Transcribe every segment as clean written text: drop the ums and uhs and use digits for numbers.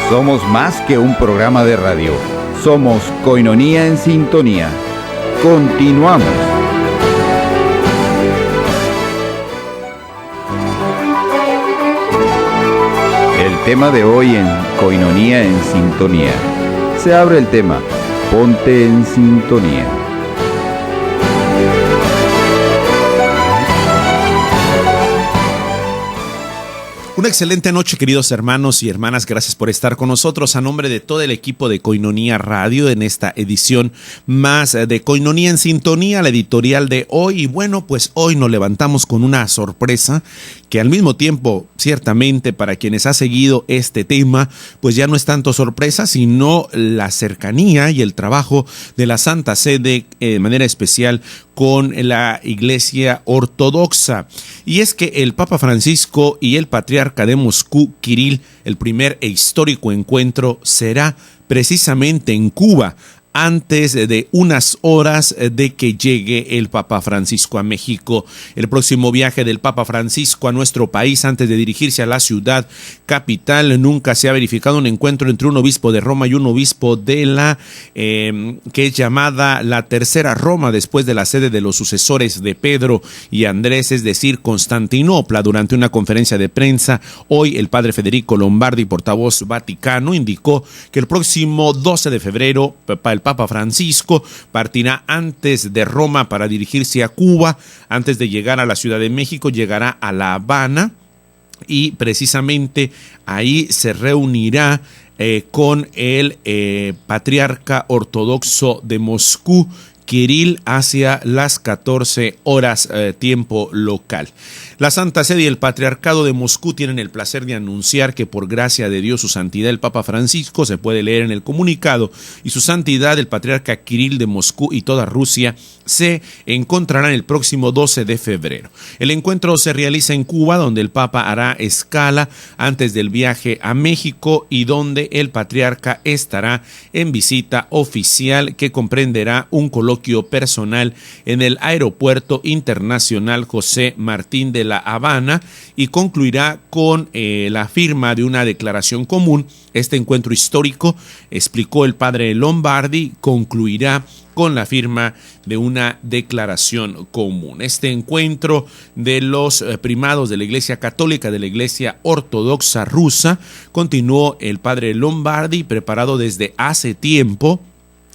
Somos más que un programa de radio. Somos Koinonía en Sintonía. Continuamos. El tema de hoy en Koinonía en Sintonía. Se abre el tema, ponte en sintonía. Una excelente noche, queridos hermanos y hermanas. Gracias por estar con nosotros a nombre de todo el equipo de Koinonía Radio en esta edición más de Koinonía en Sintonía, la editorial de hoy. Y bueno, pues hoy nos levantamos con una sorpresa que al mismo tiempo, ciertamente, para quienes ha seguido este tema, pues ya no es tanto sorpresa, sino la cercanía y el trabajo de la Santa Sede de manera especial con la Iglesia Ortodoxa. Y es que el Papa Francisco y el Patriarca de Moscú, Kirill, el primer e histórico encuentro será precisamente en Cuba, antes de unas horas de que llegue el Papa Francisco a México. El próximo viaje del Papa Francisco a nuestro país antes de dirigirse a la ciudad capital. Nunca se ha verificado un encuentro entre un obispo de Roma y un obispo de la que es llamada la Tercera Roma, después de la sede de los sucesores de Pedro y Andrés, es decir, Constantinopla. Durante una conferencia de prensa hoy, el padre Federico Lombardi, portavoz vaticano, indicó que el próximo 12 de febrero el Papa Francisco partirá antes de Roma para dirigirse a Cuba. Antes de llegar a la Ciudad de México, llegará a La Habana y precisamente ahí se reunirá con el patriarca ortodoxo de Moscú, Kirill, hacia las 14 horas tiempo local. La Santa Sede y el Patriarcado de Moscú tienen el placer de anunciar que por gracia de Dios, su santidad el Papa Francisco, se puede leer en el comunicado, y su santidad el Patriarca Kirill de Moscú y toda Rusia se encontrarán el próximo 12 de febrero. El encuentro se realiza en Cuba, donde el Papa hará escala antes del viaje a México y donde el Patriarca estará en visita oficial que comprenderá un coloquio personal en el Aeropuerto Internacional José Martín de La Habana y concluirá con la firma de una declaración común. Este encuentro histórico, explicó el padre Lombardi, concluirá con la firma de una declaración común. Este encuentro de los primados de la Iglesia Católica, de la Iglesia Ortodoxa rusa, continuó el padre Lombardi, preparado desde hace tiempo.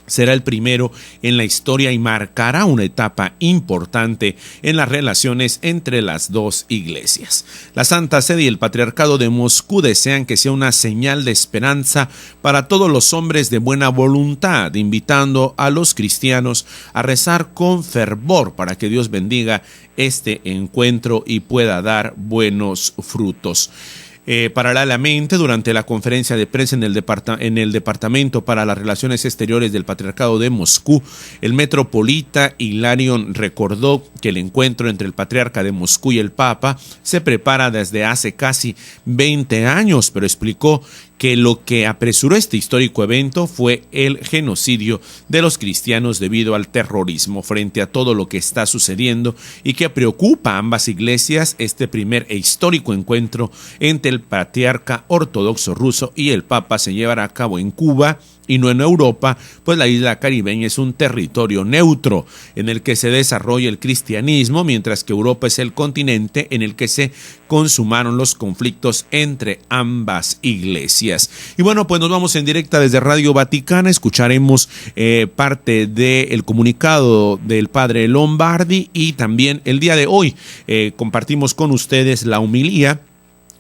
Será el primero en la historia y marcará una etapa importante en las relaciones entre las dos iglesias. La Santa Sede y el Patriarcado de Moscú desean que sea una señal de esperanza para todos los hombres de buena voluntad, invitando a los cristianos a rezar con fervor para que Dios bendiga este encuentro y pueda dar buenos frutos. Paralelamente, durante la conferencia de prensa en el Departamento para las Relaciones Exteriores del Patriarcado de Moscú, el metropolita Hilarion recordó que el encuentro entre el Patriarca de Moscú y el Papa se prepara desde hace casi 20 años, pero explicó que lo que apresuró este histórico evento fue el genocidio de los cristianos debido al terrorismo. Frente a todo lo que está sucediendo y que preocupa a ambas iglesias, este primer e histórico encuentro entre el patriarca ortodoxo ruso y el Papa se llevará a cabo en Cuba y no en Europa, pues la isla caribeña es un territorio neutro en el que se desarrolla el cristianismo, mientras que Europa es el continente en el que se consumaron los conflictos entre ambas iglesias. Y bueno, pues nos vamos en directa desde Radio Vaticana, escucharemos parte del comunicado del padre Lombardi y también el día de hoy compartimos con ustedes la homilía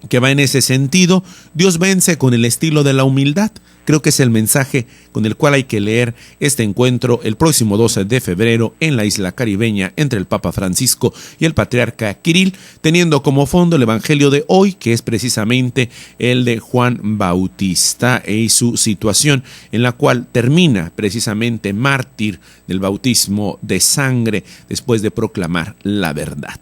que va en ese sentido. Dios vence con el estilo de la humildad. Creo que es el mensaje con el cual hay que leer este encuentro el próximo 12 de febrero en la isla caribeña entre el Papa Francisco y el Patriarca Kirill, teniendo como fondo el Evangelio de hoy, que es precisamente el de Juan Bautista y su situación en la cual termina precisamente mártir del bautismo de sangre después de proclamar la verdad.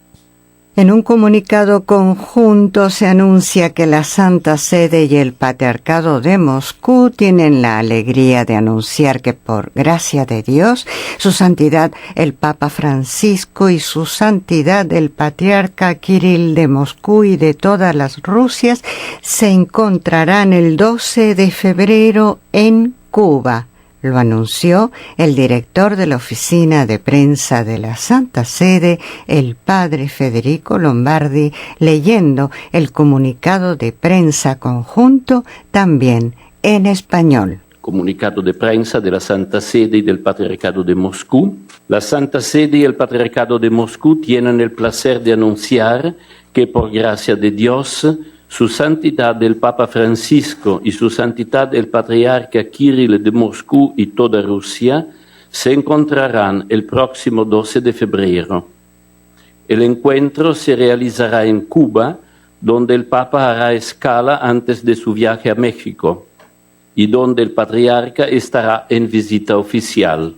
En un comunicado conjunto se anuncia que la Santa Sede y el Patriarcado de Moscú tienen la alegría de anunciar que por gracia de Dios, Su Santidad el Papa Francisco y Su Santidad el Patriarca Kirill de Moscú y de todas las Rusias se encontrarán el 12 de febrero en Cuba. Lo anunció el director de la oficina de prensa de la Santa Sede, el padre Federico Lombardi, leyendo el comunicado de prensa conjunto también en español. Comunicado de prensa de la Santa Sede y del Patriarcado de Moscú. La Santa Sede y el Patriarcado de Moscú tienen el placer de anunciar que por gracia de Dios, Su Santidad el Papa Francisco y Su Santidad el Patriarca Kirill de Moscú y toda Rusia se encontrarán el próximo 12 de febrero. El encuentro se realizará en Cuba, donde el Papa hará escala antes de su viaje a México y donde el Patriarca estará en visita oficial.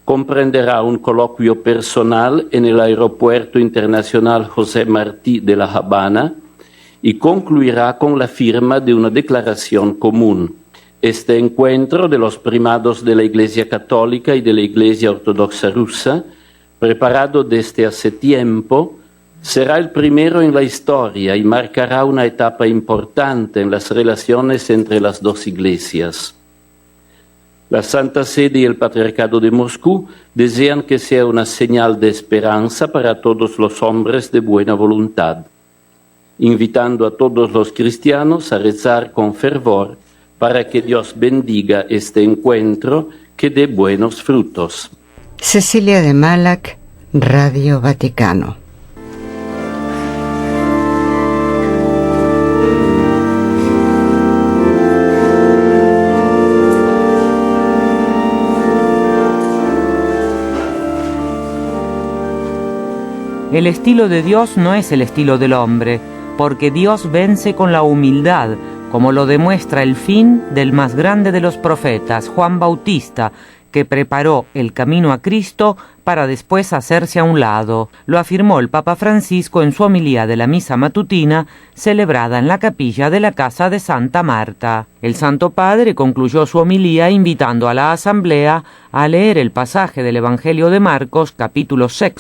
Comprenderá un coloquio personal en el Aeropuerto Internacional José Martí de La Habana y concluirá con la firma de una declaración común. Este encuentro de los primados de la Iglesia Católica y de la Iglesia Ortodoxa Rusa, preparado desde hace tiempo, será el primero en la historia y marcará una etapa importante en las relaciones entre las dos iglesias. La Santa Sede y el Patriarcado de Moscú desean que sea una señal de esperanza para todos los hombres de buena voluntad, invitando a todos los cristianos a rezar con fervor para que Dios bendiga este encuentro que dé buenos frutos. Cecilia de Malac, Radio Vaticano. El estilo de Dios no es el estilo del hombre, porque Dios vence con la humildad, como lo demuestra el fin del más grande de los profetas, Juan Bautista, que preparó el camino a Cristo para después hacerse a un lado. Lo afirmó el Papa Francisco en su homilía de la misa matutina, celebrada en la capilla de la Casa de Santa Marta. El Santo Padre concluyó su homilía invitando a la asamblea a leer el pasaje del Evangelio de Marcos, capítulo 6,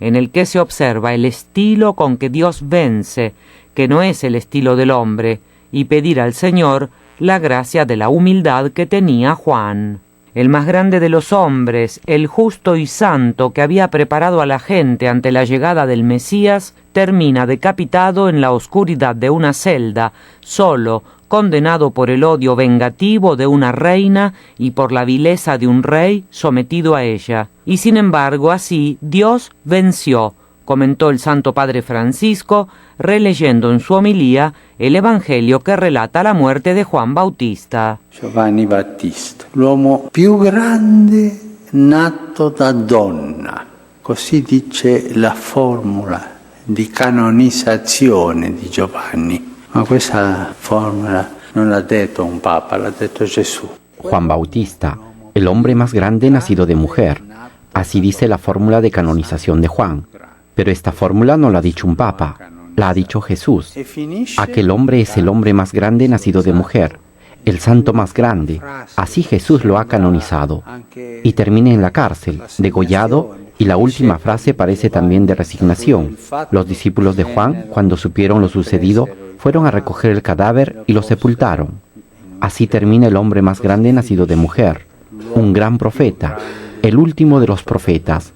en el que se observa el estilo con que Dios vence, que no es el estilo del hombre, y pedir al Señor la gracia de la humildad que tenía Juan. El más grande de los hombres, el justo y santo que había preparado a la gente ante la llegada del Mesías, termina decapitado en la oscuridad de una celda, solo, condenado por el odio vengativo de una reina y por la vileza de un rey sometido a ella. Y sin embargo, así Dios venció, comentó el Santo Padre Francisco, releyendo en su homilía el Evangelio que relata la muerte de Juan Bautista. Giovanni Battista, l'uomo più grande nato da donna, così dice la formula di canonizzazione di Giovanni. Ma questa formula non l'ha detto un papa, l'ha detto Gesù. Juan Bautista, el hombre más grande nacido de mujer. Así dice la fórmula de canonización de Juan. Pero esta fórmula no la ha dicho un papa, la ha dicho Jesús. Aquel hombre es el hombre más grande nacido de mujer, el santo más grande. Así Jesús lo ha canonizado. Y termina en la cárcel, degollado, y la última frase parece también de resignación. Los discípulos de Juan, cuando supieron lo sucedido, fueron a recoger el cadáver y lo sepultaron. Así termina el hombre más grande nacido de mujer, un gran profeta, el último de los profetas,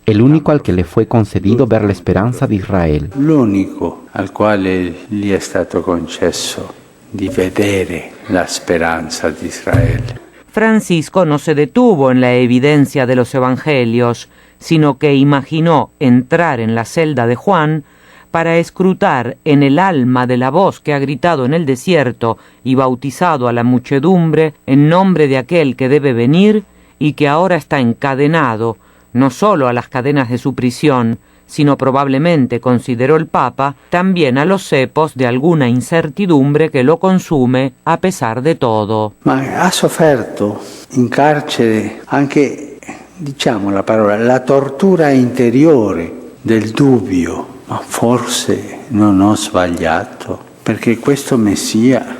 el único al que le fue concedido ver la esperanza de Israel. L'unico al quale gli è stato concesso di vedere la speranza di Israele. Francisco no se detuvo en la evidencia de los evangelios, sino que imaginó entrar en la celda de Juan para escrutar en el alma de la voz que ha gritado en el desierto y bautizado a la muchedumbre en nombre de aquel que debe venir y que ahora está encadenado, no solo a las cadenas de su prisión, sino probablemente, consideró el Papa, también a los cepos de alguna incertidumbre que lo consume a pesar de todo. Ma ha sofferto in carcere anche, diciamo la parola, la tortura interiore del dubbio, ma forse non ho sbagliato, perché questo Messia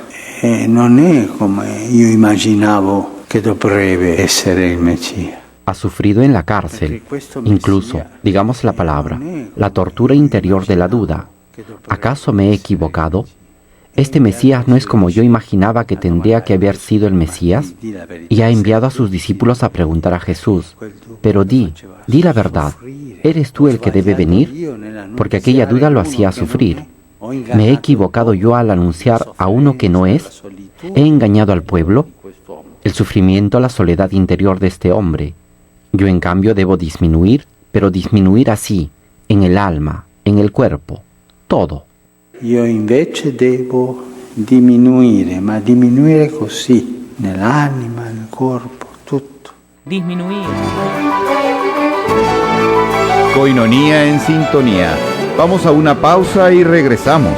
non è come io immaginavo che dovrebbe essere il Messia. Ha sufrido en la cárcel, incluso, digamos la palabra, la tortura interior de la duda. ¿Acaso me he equivocado? Este Mesías no es como yo imaginaba que tendría que haber sido el Mesías, y ha enviado a sus discípulos a preguntar a Jesús, pero di la verdad, ¿eres tú el que debe venir? Porque aquella duda lo hacía sufrir. ¿Me he equivocado yo al anunciar a uno que no es? ¿He engañado al pueblo? El sufrimiento, la soledad interior de este hombre. Yo en cambio debo disminuir, pero disminuir así, en el alma, en el cuerpo, todo. Io invece devo diminuire, ma diminuire così, nell'anima, nel corpo, tutto. Disminuir. Coinonía en sintonía. Vamos a una pausa y regresamos.